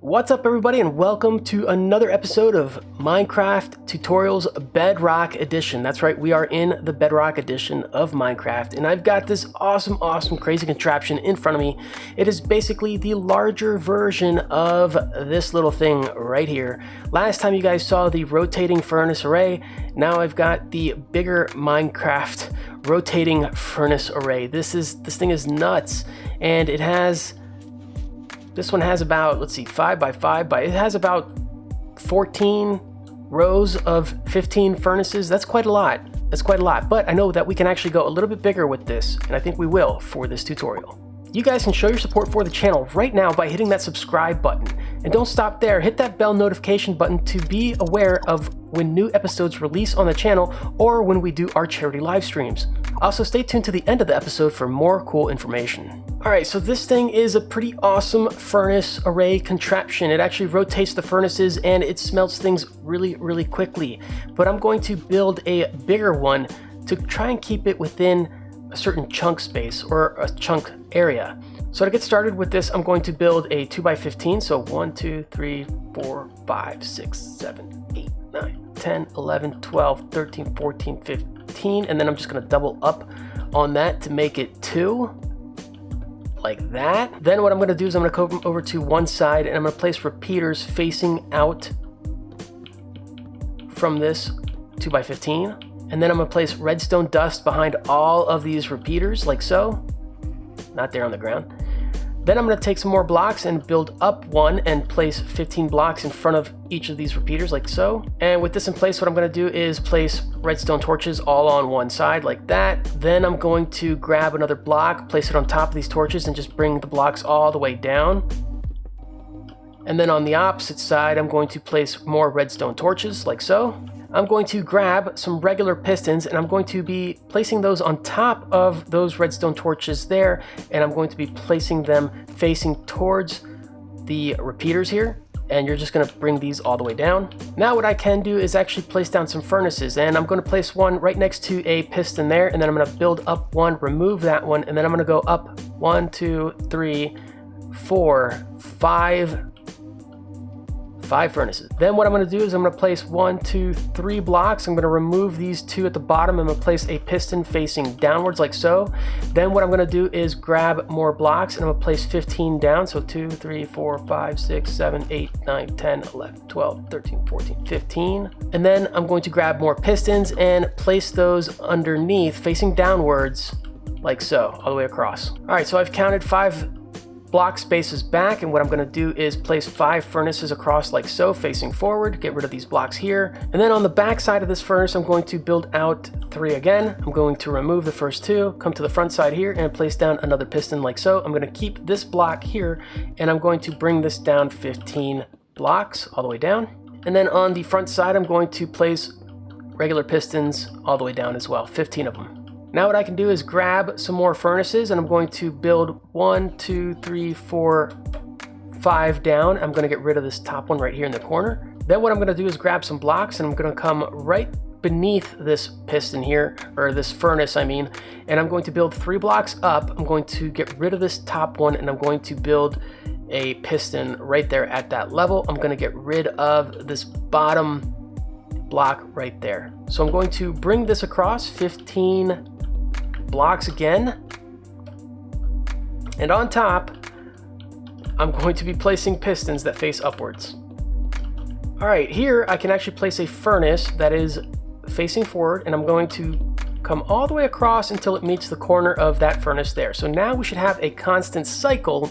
What's up everybody and welcome to another episode of Minecraft Tutorials Bedrock Edition. That's right, we are in the Bedrock Edition of Minecraft and I've got this awesome crazy contraption in front of me. It is basically the larger version of this little thing right here. Last time you guys saw the rotating furnace array, now I've got the bigger Minecraft rotating furnace array. This thing is nuts, and it has this one has about, let's see, 5 by 5 by, it has about 14 rows of 15 furnaces. That's quite a lot. That's quite a lot, but I know that we can actually go a little bit bigger with this, and I think we will for this tutorial. You guys can show your support for the channel right now by hitting that subscribe button. And don't stop there, hit that bell notification button to be aware of when new episodes release on the channel or when we do our charity live streams. Also, stay tuned to the end of the episode for more cool information. Alright, so this thing is a pretty awesome furnace array contraption. It actually rotates the furnaces and it smelts things really quickly. But I'm going to build a bigger one to try and keep it within a certain chunk space or a chunk area. So to get started with this, I'm going to build a 2x15. So 1, 2, 3, 4, 5, 6, 7, 8, 9, 10, 11, 12, 13, 14, 15. And then I'm just going to double up on that to make it 2. Like that. Then what I'm going to do is I'm going to come over to one side and I'm going to place repeaters facing out from this 2x15. And then I'm going to place redstone dust behind all of these repeaters, like so. Not there on the ground. Then I'm going to take some more blocks and build up one and place 15 blocks in front of each of these repeaters, like so. And with this in place, what I'm going to do is place redstone torches all on one side, like that. Then I'm going to grab another block, place it on top of these torches, and just bring the blocks all the way down. And then on the opposite side, I'm going to place more redstone torches, like so. I'm going to grab some regular pistons and I'm going to be placing those on top of those redstone torches there, and I'm going to be placing them facing towards the repeaters here, and you're just going to bring these all the way down. Now what I can do is actually place down some furnaces, and I'm going to place one right next to a piston there, and then I'm going to build up one, remove that one, and then I'm going to go up 1, 2, 3, 4, 5 furnaces. Then what I'm going to do is I'm going to place 1, 2, 3 blocks. I'm going to remove these 2 at the bottom. I'm going to place a piston facing downwards, like so. Then what I'm going to do is grab more blocks and I'm going to place 15 down. So 2, 3, 4, 5, 6, 7, 8, 9, 10, 11, 12, 13, 14, 15. And then I'm going to grab more pistons and place those underneath facing downwards, like so, all the way across. All right, so I've counted 5 block spaces back, and what I'm going to do is place 5 furnaces across, like so, facing forward. Get rid of these blocks here, and then on the back side of this furnace I'm going to build out 3 again. I'm going to remove the first 2, come to the front side here and place down another piston, like so. I'm going to keep this block here and I'm going to bring this down 15 blocks all the way down, and then on the front side I'm going to place regular pistons all the way down as well, 15 of them. Now what I can do is grab some more furnaces and I'm going to build 1, 2, 3, 4, 5 down. I'm going to get rid of this top one right here in the corner. Then what I'm going to do is grab some blocks and I'm going to come right beneath this piston here, or this furnace I mean, and I'm going to build 3 blocks up. I'm going to get rid of this top one and I'm going to build a piston right there at that level. I'm going to get rid of this bottom block right there. So I'm going to bring this across 15 blocks again, and on top I'm going to be placing pistons that face upwards. Alright, here I can actually place a furnace that is facing forward, and I'm going to come all the way across until it meets the corner of that furnace there. So now we should have a constant cycle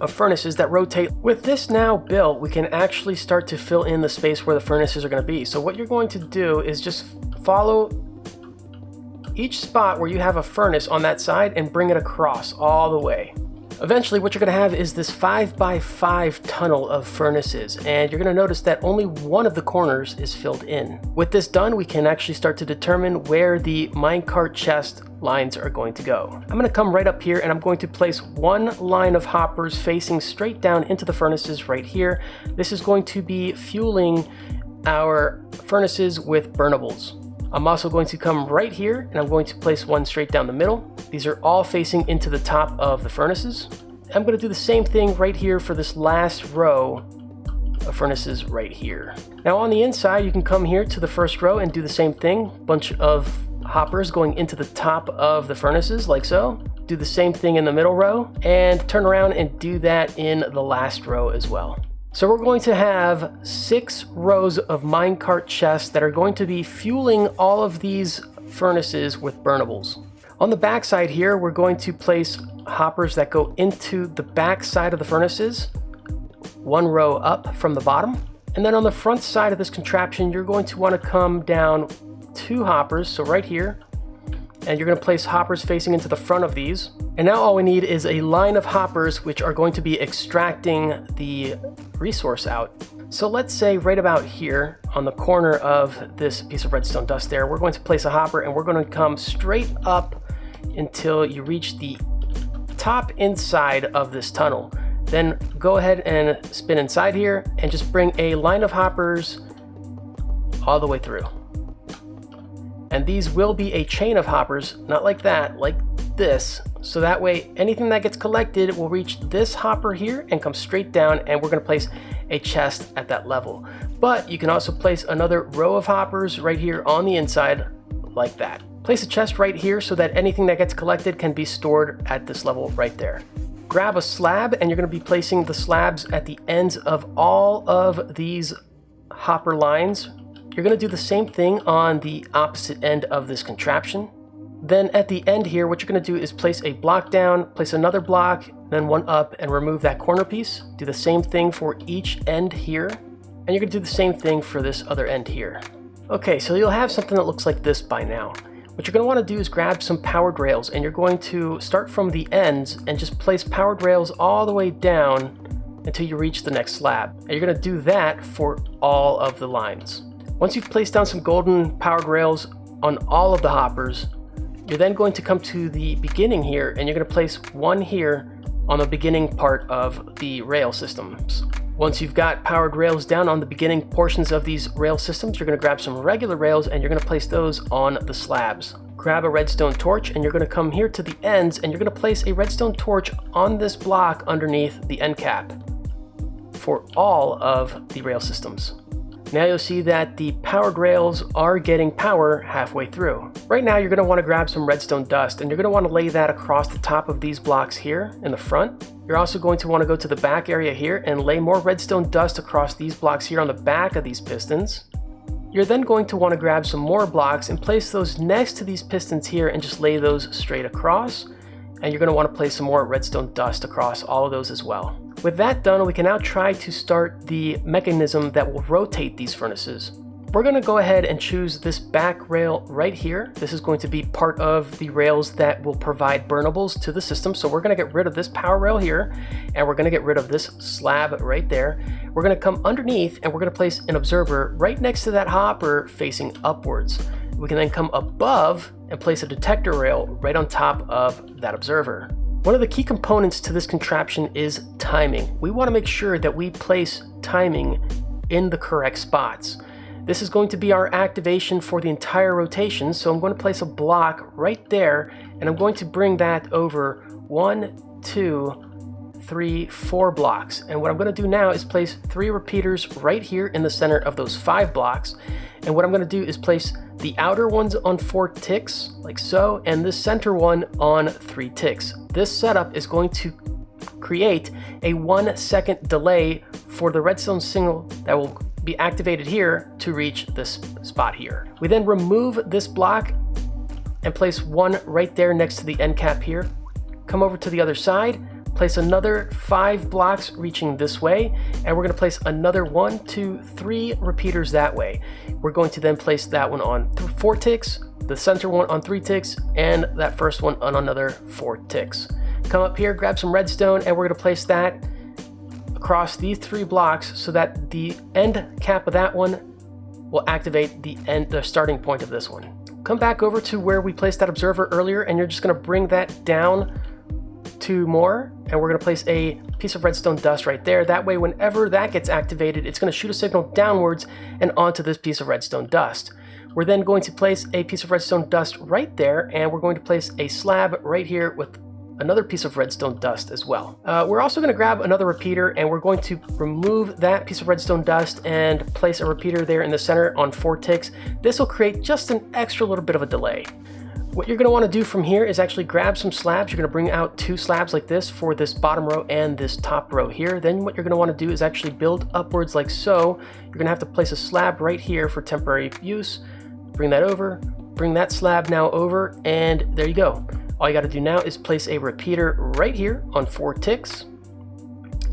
of furnaces that rotate. With this now built, we can actually start to fill in the space where the furnaces are going to be. So what you're going to do is just follow each spot where you have a furnace on that side and bring it across all the way. Eventually what you're going to have is this 5 by 5 tunnel of furnaces, and you're going to notice that only one of the corners is filled in. With this done, we can actually start to determine where the minecart chest lines are going to go. I'm going to come right up here and I'm going to place one line of hoppers facing straight down into the furnaces right here. This is going to be fueling our furnaces with burnables. I'm also going to come right here and I'm going to place one straight down the middle. These are all facing into the top of the furnaces. I'm going to do the same thing right here for this last row of furnaces right here. Now on the inside, you can come here to the first row and do the same thing. Bunch of hoppers going into the top of the furnaces like so. Do the same thing in the middle row and turn around and do that in the last row as well. So we're going to have 6 rows of minecart chests that are going to be fueling all of these furnaces with burnables. On the back side here, we're going to place hoppers that go into the back side of the furnaces, 1 row up from the bottom. And then on the front side of this contraption, you're going to want to come down 2 hoppers, so right here, and you're going to place hoppers facing into the front of these. And now all we need is a line of hoppers which are going to be extracting the resource out. So let's say right about here on the corner of this piece of redstone dust there, we're going to place a hopper and we're going to come straight up until you reach the top inside of this tunnel. Then go ahead and spin inside here and just bring a line of hoppers all the way through. And these will be a chain of hoppers, not like that, like this. So that way anything that gets collected will reach this hopper here and come straight down, and we're going to place a chest at that level. But you can also place another row of hoppers right here on the inside like that. Place a chest right here so that anything that gets collected can be stored at this level right there. Grab a slab, and you're going to be placing the slabs at the ends of all of these hopper lines. You're going to do the same thing on the opposite end of this contraption. Then at the end here, what you're going to do is place a block down, place another block, then 1 up, and remove that corner piece. Do the same thing for each end here, and you're going to do the same thing for this other end here. Okay, so you'll have something that looks like this by now. What you're going to want to do is grab some powered rails, and you're going to start from the ends and just place powered rails all the way down until you reach the next slab. And you're going to do that for all of the lines. Once you've placed down some golden powered rails on all of the hoppers, you're then going to come to the beginning here, and you're going to place 1 here on the beginning part of the rail systems. Once you've got powered rails down on the beginning portions of these rail systems, you're going to grab some regular rails and you're going to place those on the slabs. Grab a redstone torch, and you're going to come here to the ends, and you're going to place a redstone torch on this block underneath the end cap for all of the rail systems. Now you'll see that the powered rails are getting power halfway through. Right now you're going to want to grab some redstone dust, and you're going to want to lay that across the top of these blocks here in the front. You're also going to want to go to the back area here and lay more redstone dust across these blocks here on the back of these pistons. You're then going to want to grab some more blocks and place those next to these pistons here and just lay those straight across. And you're going to want to place some more redstone dust across all of those as well. With that done, we can now try to start the mechanism that will rotate these furnaces. We're going to go ahead and choose this back rail right here. This is going to be part of the rails that will provide burnables to the system. So we're going to get rid of this power rail here, and we're going to get rid of this slab right there. We're going to come underneath, and we're going to place an observer right next to that hopper facing upwards. We can then come above and place a detector rail right on top of that observer. One of the key components to this contraption is timing. We want to make sure that we place timing in the correct spots. This is going to be our activation for the entire rotation, so I'm going to place a block right there, and I'm going to bring that over 1, 2, 3, 4 blocks. And what I'm going to do now is place 3 repeaters right here in the center of those 5 blocks. And what I'm going to do is place the outer ones on 4 ticks, like so, and this center one on 3 ticks. This setup is going to create a 1-second delay for the redstone signal that will be activated here to reach this spot here. We then remove this block and place 1 right there next to the end cap here. Come over to the other side, place another 5 blocks reaching this way, and we're going to place another 1, 2, 3 repeaters that way. We're going to then place that one on 4 ticks, the center one on 3 ticks, and that first one on another 4 ticks. Come up here, grab some redstone, and we're going to place that across these 3 blocks so that the end cap of that one will activate the starting point of this one. Come back over to where we placed that observer earlier, and you're just going to bring that down 2 more, and we're going to place a piece of redstone dust right there. That way, whenever that gets activated, it's going to shoot a signal downwards and onto this piece of redstone dust. We're then going to place a piece of redstone dust right there, and we're going to place a slab right here with another piece of redstone dust as well. We're also going to grab another repeater, and we're going to remove that piece of redstone dust and place a repeater there in the center on 4 ticks. This will create just an extra little bit of a delay. What you're going to want to do from here is actually grab some slabs. You're going to bring out 2 slabs like this for this bottom row and this top row here. Then what you're going to want to do is actually build upwards like so. You're going to have to place a slab right here for temporary use. Bring that over, bring that slab now over, and there you go. All you got to do now is place a repeater right here on 4 ticks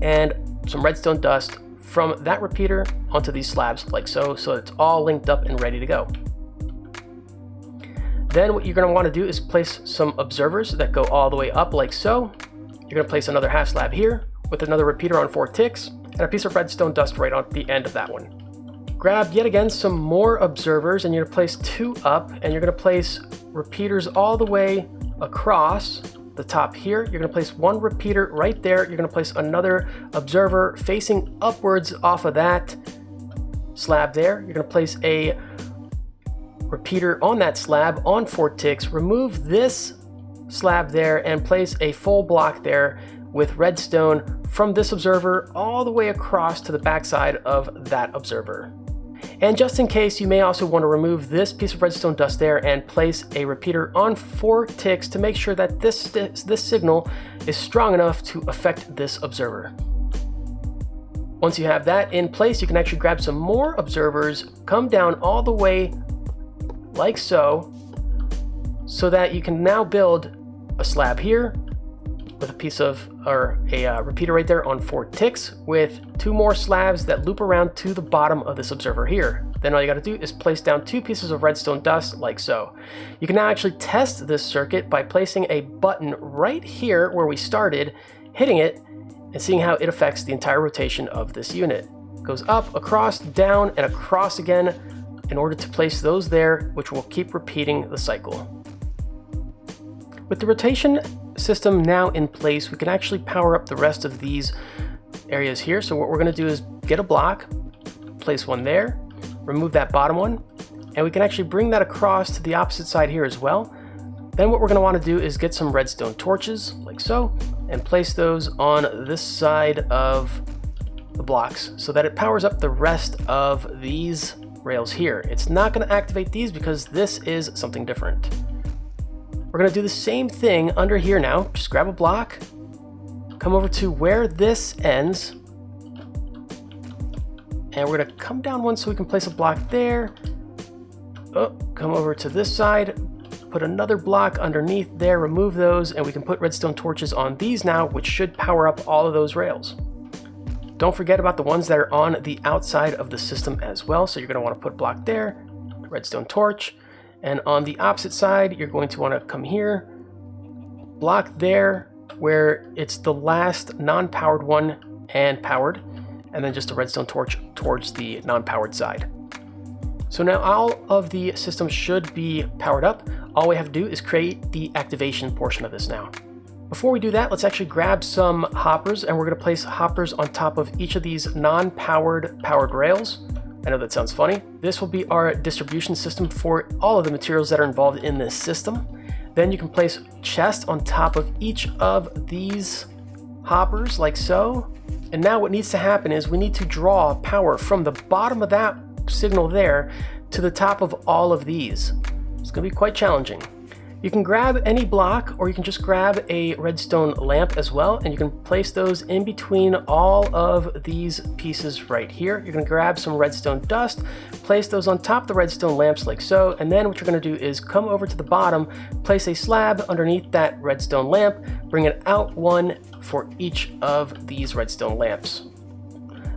and some redstone dust from that repeater onto these slabs like so, so it's all linked up and ready to go. Then what you're going to want to do is place some observers that go all the way up like so. You're going to place another half slab here with another repeater on 4 ticks and a piece of redstone dust right on the end of that one. Grab yet again some more observers, and you're going to place 2 up, and you're going to place repeaters all the way across the top here. You're going to place 1 repeater right there. You're going to place another observer facing upwards off of that slab there. You're going to place a repeater on that slab on 4 ticks. Remove this slab there and place a full block there with redstone from this observer all the way across to the backside of that observer. And just in case, you may also want to remove this piece of redstone dust there and place a repeater on 4 ticks to make sure that this signal is strong enough to affect this observer. Once you have that in place, you can actually grab some more observers, come down all the way like so, so that you can now build a slab here with a piece of, or a repeater right there on 4 ticks with 2 more slabs that loop around to the bottom of this observer here. Then all you got to do is place down 2 pieces of redstone dust like so. You can now actually test this circuit by placing a button right here where we started, hitting it, and seeing how it affects the entire rotation of this unit. It goes up, across, down, and across again in order to place those there, which will keep repeating the cycle. With the rotation system now in place, we can actually power up the rest of these areas here. So what we're going to do is get a block, place 1 there, remove that bottom one, and we can actually bring that across to the opposite side here as well. Then what we're going to want to do is get some redstone torches like so and place those on this side of the blocks so that it powers up the rest of these rails here. It's not going to activate these because this is something different. We're going to do the same thing under here now. Just grab a block, come over to where this ends, and we're going to come down 1 so we can place a block there. Oh, come over to this side, put another block underneath there, remove those, and we can put redstone torches on these now, which should power up all of those rails. Don't forget about the ones that are on the outside of the system as well. So you're going to want to put a block there, redstone torch, and on the opposite side, you're going to want to come here, block there where it's the last non-powered one and powered, and then just a redstone torch towards the non-powered side. So now all of the systems should be powered up. All we have to do is create the activation portion of this now. Before we do that, let's actually grab some hoppers, and we're going to place hoppers on top of each of these non-powered powered rails. I know that sounds funny. This will be our distribution system for all of the materials that are involved in this system. Then you can place chests on top of each of these hoppers like so. And now what needs to happen is we need to draw power from the bottom of that signal there to the top of all of these. It's going to be quite challenging. You can grab any block, or you can just grab a redstone lamp as well, and you can place those in between all of these pieces right here. You're going to grab some redstone dust, place those on top of the redstone lamps like so, and then what you're going to do is come over to the bottom, place a slab underneath that redstone lamp, bring it out 1 for each of these redstone lamps.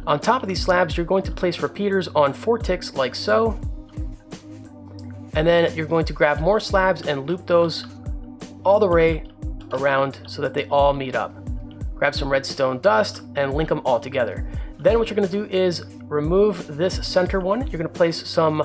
On top of these slabs, you're going to place repeaters on 4 ticks like so. And then you're going to grab more slabs and loop those all the way around so that they all meet up. Grab some redstone dust and link them all together. Then what you're going to do is remove this center one. You're going to place some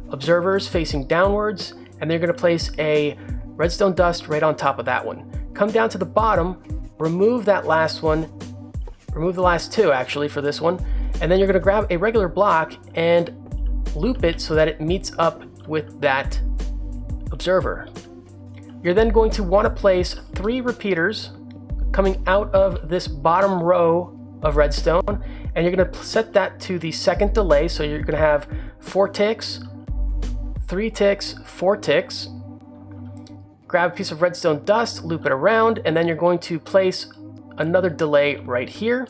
observers facing downwards, and then you're going to place a redstone dust right on top of that one. Come down to the bottom, remove that last one, remove the last 2 actually for this one, and then you're going to grab a regular block and loop it so that it meets up with that observer. You're then going to want to place 3 repeaters coming out of this bottom row of redstone, and you're going to set that to the second delay. So you're going to have 4 ticks, 3 ticks, 4 ticks. Grab a piece of redstone dust, loop it around, and then you're going to place another delay right here.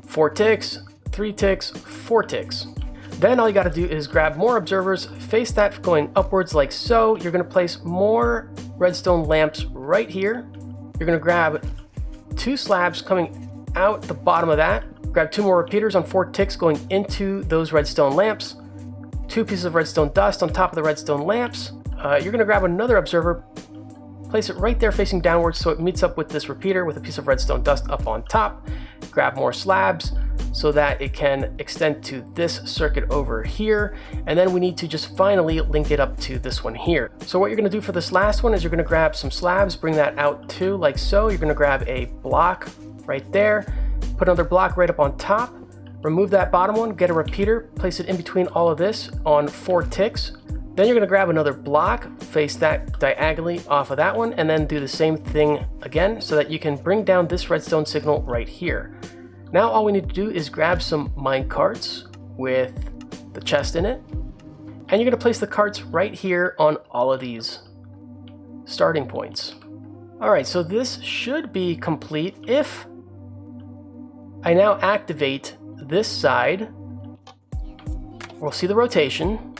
4 ticks, 3 ticks, 4 ticks. Then all you got to do is grab more observers, face that going upwards like so. You're going to place more redstone lamps right here. You're going to grab 2 slabs coming out the bottom of that. Grab 2 more repeaters on 4 ticks going into those redstone lamps. 2 pieces of redstone dust on top of the redstone lamps. You're going to grab another observer, place it right there facing downwards so it meets up with this repeater with a piece of redstone dust up on top. Grab more slabs so that it can extend to this circuit over here. And then we need to just finally link it up to this one here. So what you're going to do for this last one is you're going to grab some slabs, bring that out too, like so. You're going to grab a block right there, put another block right up on top, remove that bottom one, get a repeater, place it in between all of this on 4 ticks. Then you're going to grab another block, face that diagonally off of that one, and then do the same thing again so that you can bring down this redstone signal right here. Now all we need to do is grab some mine carts with the chest in it, and you're going to place the carts right here on all of these starting points. Alright, so this should be complete if I now activate this side. We'll see the rotation.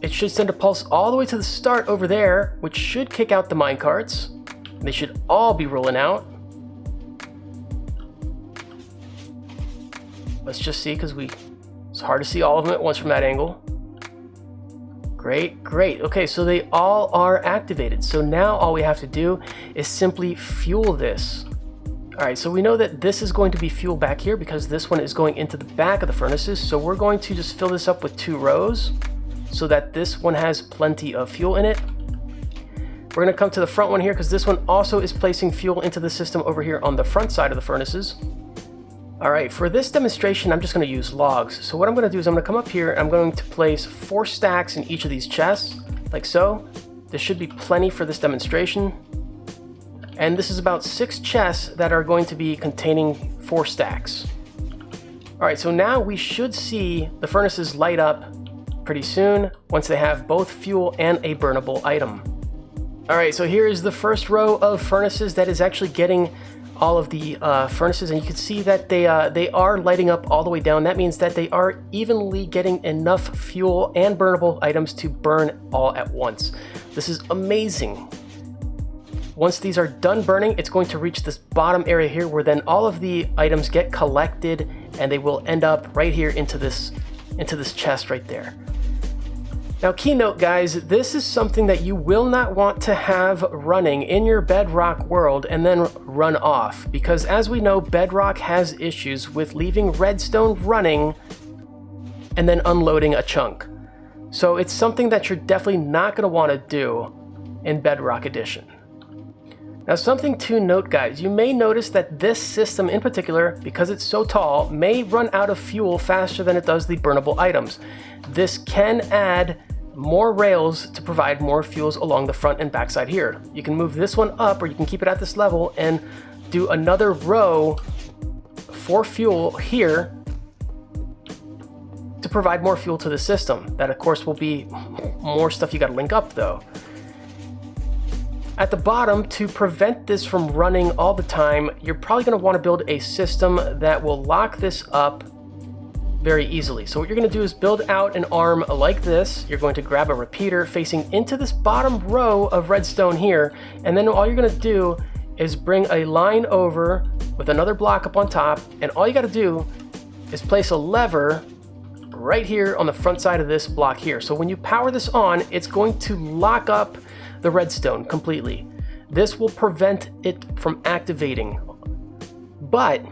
It should send a pulse all the way to the start over there, which should kick out the minecarts. They should all be rolling out. Let's just see, because it's hard to see all of them at once from that angle. Great, great. Okay, so they all are activated. So now all we have to do is simply fuel this. All right, so we know that this is going to be fuel back here because this one is going into the back of the furnaces. So we're going to just fill this up with 2 rows so that this one has plenty of fuel in it. We're going to come to the front one here because this one also is placing fuel into the system over here on the front side of the furnaces. All right, for this demonstration, I'm just going to use logs. So what I'm going to do is I'm going to come up here and I'm going to place 4 stacks in each of these chests, like so. There should be plenty for this demonstration. And this is about 6 chests that are going to be containing 4 stacks. All right, so now we should see the furnaces light up pretty soon once they have both fuel and a burnable item. All right, so here is the first row of furnaces that is actually getting all of the furnaces, and you can see that they are lighting up all the way down. That means that they are evenly getting enough fuel and burnable items to burn all at once. This is amazing. Once these are done burning, it's going to reach this bottom area here where then all of the items get collected and they will end up right here into this chest right there. Now, keynote guys, this is something that you will not want to have running in your Bedrock world and then run off, because as we know, Bedrock has issues with leaving redstone running and then unloading a chunk. So it's something that you're definitely not going to want to do in Bedrock Edition. Now, something to note guys, you may notice that this system in particular, because it's so tall, may run out of fuel faster than it does the burnable items. This can add more rails to provide more fuels along the front and back side here. You can move this one up, or you can keep it at this level and do another row for fuel here to provide more fuel to the system. That of course will be more stuff you got to link up though. At the bottom, to prevent this from running all the time, you're probably going to want to build a system that will lock this up very easily. So what you're going to do is build out an arm like this. You're going to grab a repeater facing into this bottom row of redstone here, and then all you're going to do is bring a line over with another block up on top, and all you got to do is place a lever right here on the front side of this block here. So when you power this on, it's going to lock up the redstone completely. This will prevent it from activating. But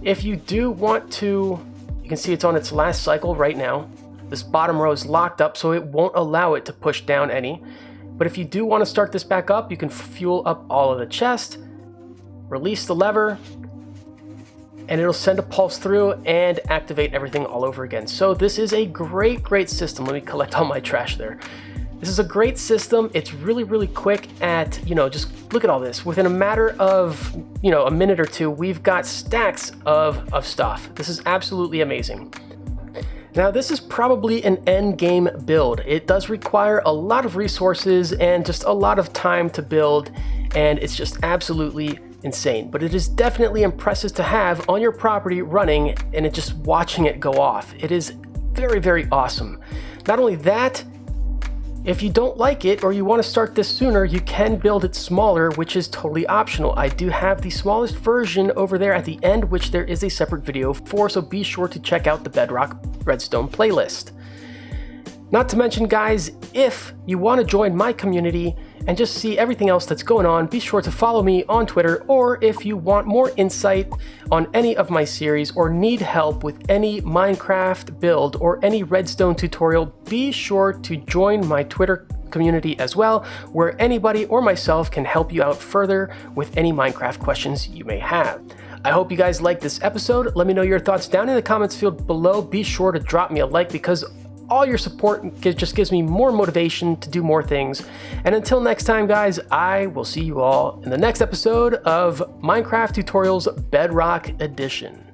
if you do want to, you can see it's on its last cycle right now. This bottom row is locked up, so it won't allow it to push down any. But if you do want to start this back up, you can fuel up all of the chest, release the lever, and it'll send a pulse through and activate everything all over again. So this is a great system. Let me collect all my trash there. This is a great system. It's really quick at, just look at all this. Within a matter of, a minute or two, we've got stacks of stuff. This is absolutely amazing. Now, this is probably an end game build. It does require a lot of resources and just a lot of time to build, and it's just absolutely insane. But it is definitely impressive to have on your property running and just watching it go off. It is very awesome. Not only that, if you don't like it or you want to start this sooner, you can build it smaller, which is totally optional. I do have the smallest version over there at the end, which there is a separate video for, so be sure to check out the Bedrock Redstone playlist. Not to mention, guys, if you want to join my community and just see everything else that's going on, be sure to follow me on Twitter, or if you want more insight on any of my series or need help with any Minecraft build or any Redstone tutorial, be sure to join my Twitter community as well, where anybody or myself can help you out further with any Minecraft questions you may have. I hope you guys liked this episode. Let me know your thoughts down in the comments field below. Be sure to drop me a like, because all your support just gives me more motivation to do more things. And until next time, guys, I will see you all in the next episode of Minecraft Tutorials Bedrock Edition.